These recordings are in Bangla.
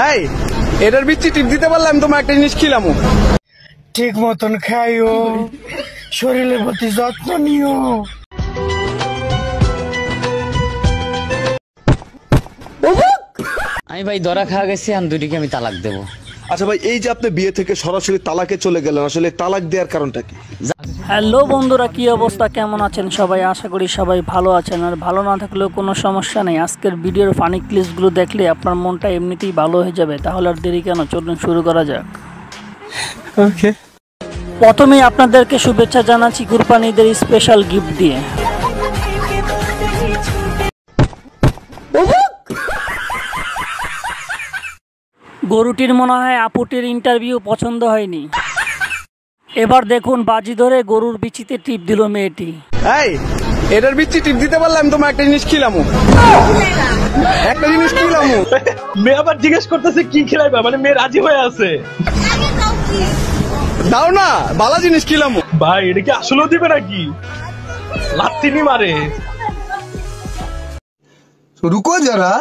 এই এটার বিচি টিপ দিতে পারলে আমি তোমার একটা জিনিস খিলাম। ঠিক মতন খাইও, শরীরের প্রতি যত্ন নিও। আমি ভাই ধরা খাওয়া গেছি, আমি দুটিকে আমি তালাক দেবো। আচ্ছা ভাই, এই যে আপনি বিয়ে থেকে সরাসরি তালাকে চলে গেলেন, আসলে তালাক দেওয়ার কারণটা কি? হ্যালো বন্ধুরা, কি অবস্থা, কেমন আছেন সবাই? আশা করি সবাই ভালো আছেন, আর ভালো না থাকলেও কোনো সমস্যা নেই। আজকের ভিডিওর ফানি ক্লিপসগুলো দেখলে আপনার মনটা এমনিতেই ভালো হয়ে যাবে। তাহলে আর দেরি কেন, চলুন শুরু করা যাক। ওকে, প্রথমেই আপনাদেরকে শুভেচ্ছা জানাচ্ছি কুরবানিদের স্পেশাল গিফট দিয়ে। গরুটির মনে হয় আপুটির ইন্টারভিউ পছন্দ হয়নি। এবার দেখুন বাজি ধরে গরুর বিচিতে টিপ দিল মেয়েটি। এই এটার বিচি টিপ দিতে পারলে আমি তোমার একটা জিনিস খিলাম। একটা জিনিস খিলাম। মেয়ে আবার জিজ্ঞেস করতেছে কি খেলাইবা, মানে মেয়ে রাজি হয়ে আছে। দাও না, বালা জিনিস খিলাম। ভাই এটা কি আসলেও দিবে নাকি? লাত্তিনি মারে। রুকো যারা,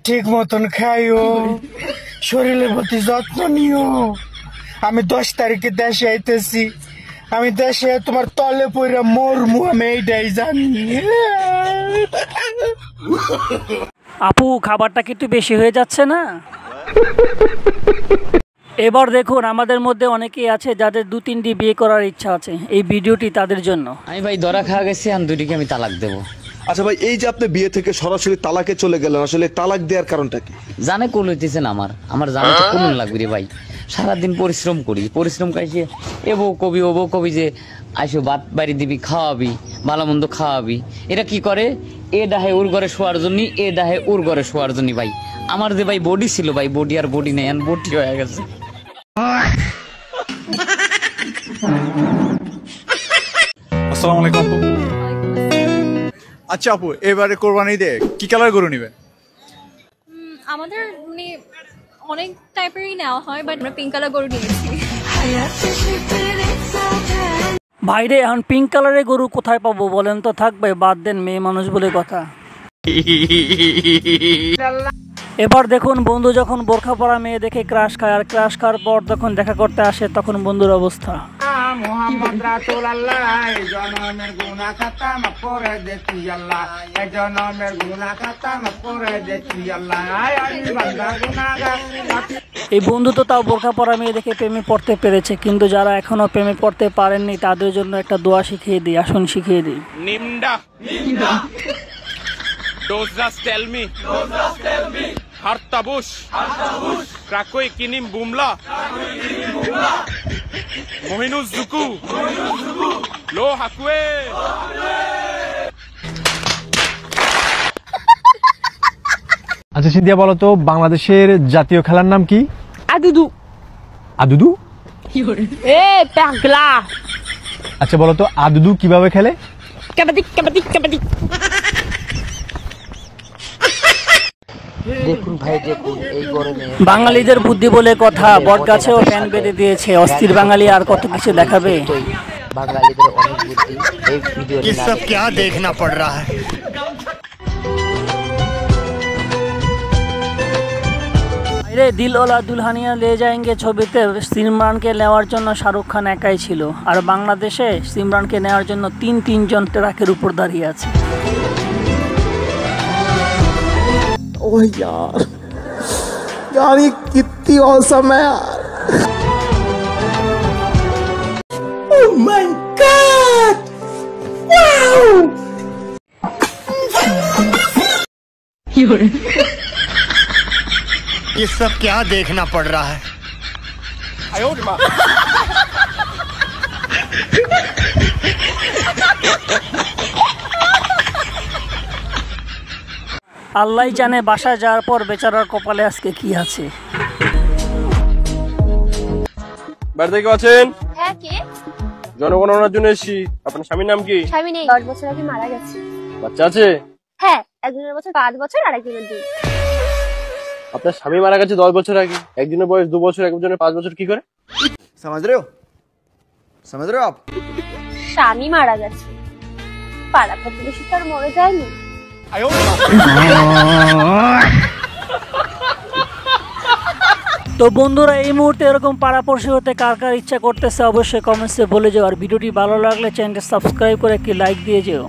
ঠিক মতন খাইও, শরীরের প্রতি যত্ন নিও। আমি 10 তারিখে দেশে আইতেছি, আমি দেশে তোমার তলে পইরা মরমু, আমি এইটাই জানি। আপু খাবারটা কি একটু বেশি হয়ে যাচ্ছে না? এবার দেখুন আমাদের মধ্যে অনেকেই আছে যাদের 2-3টি বিয়ে করার ইচ্ছা আছে। এই ভিডিওটি তাদের জন্য। আমি ভাই ধরা খাওয়া গেছি, আমি দুটিকে আমি তালাক দেবো। আচ্ছা ভাই, এই যে আপনি বিয়ে থেকে সরাসরি তালাকে চলে গেলেন, আসলে তালাক দেওয়ার কারণটা কি? জানে কোন হইতেছেন আমার জানে তো কোন লাগবে রে ভাই। সারাদিন পরিশ্রম করি, পরিশ্রম কাইছে এ বউ কবি ও বউ কবি যে আইসো ভাত বাড়ি দিবি, খাওয়াবি, ভালো মন্দ খাওয়াবি। এটা কি করে, এ ডাহে ওর ঘরে শোয়ার জন্য, এ ডাহে ওর ঘরে শোয়ার জন্য। ভাই আমার যে ভাই বডি ছিল, ভাই বডি আর বডি নেই, এখন বডি হয়ে গেছে। আসসালামু আলাইকুম আপু। আচ্ছা আপু, এবারে কোরবানি ঈদে কি কালার গরু নেবেন? আমাদের মানে অনেক টাইপেরই নেওয়া হয়, বাট আমরা পিঙ্ক কালার গরু নিয়েছি। ভাইরে এখন পিঙ্ক কালারের গরু কোথায় পাবো বলেন তো? থাকবে, বাদ দেন, মেয়ে মানুষ বলে কথা। এবার দেখুন বন্ধু যখন বোরখা পরা মেয়ে দেখে ক্রাশ খায়, আর ক্রাশ খাওয়ার পর যখন দেখা করতে আসে তখন বন্ধুর অবস্থা। এই বন্ধু তো তাও বোরখা পরা মেয়ে দেখে প্রেমে পড়তে পেরেছে, কিন্তু যারা এখনো প্রেমে পড়তে পারেননি তাদের জন্য একটা দোয়া শিখিয়ে দিই, আসুন শিখিয়ে দিই। Dozras tell me. Hartabush. Krakoi kinim bumla. Mohinuz zuku. Lo hakwe. আচ্ছা সিন্ধিয়া, বলো তো বাংলাদেশের জাতীয় খেলার নাম কি? আদুদু। আদুদু? এ পাগলা। আচ্ছা বলো তো আদুদু কিভাবে খেলে? কাবাডি কাবাডি কাবাডি। দেখুন ভাই দেখুন, এই গরমে বাঙালিদের বুদ্ধি বলে কথা, বট গাছেও ফ্যান বেঁধে দিয়েছে। অস্থির বাঙালি আর কত কিছু দেখাবে। বাঙালিদের অনেক বুদ্ধি। এই ভিডিও ये सब क्या देखना पड़ रहा है? আরে দিলওয়ালা দুলহানিয়া লে যায়েঙ্গে ছবিতে সিমরানকে নেওয়ার জন্য শাহরুখ খান একাই ছিল, আর বাংলাদেশে সিমরানকে নেওয়ার জন্য তিনজন ট্রাকের উপর দাঁড়িয়ে আছে। ओह यार, ये कितनी औसम है यार। Oh my God, wow. ये सब क्या देखना पड़ रहा है? আল্লাহ জানে বাসায় যাওয়ার পর বেচারার কপালে আজকে কি আছে। বাড়িতে কেউ আছেন? হ্যাঁ, কে? জনগণনার জন্য এসেছি। আপনার স্বামীর নাম কি? স্বামী নেই, 10 বছর আগে মারা গেছে। বাচ্চা আছে? হ্যাঁ, একজনের বছর 5 বছর আর একজনের 2। আপনার স্বামী মারা গেছে 10 বছর আগে, একজনের বয়স 2 বছর, একজনের 5 বছর, কি করে? समझ रहे हो? समझ रहे हो आप? স্বামী মারা গেছে, পাড়া প্রতিবেশী তার মরে যায়নি। তো বন্ধুরা এই মুহূর্তে এরকম পাড়াপড়শি হতে কার কার ইচ্ছা করতেছে অবশ্যই কমেন্টসে বলে যাও। আর ভিডিওটি ভালো লাগলে চ্যানেলটি সাবস্ক্রাইব করে একটি লাইক দিয়ে যেও।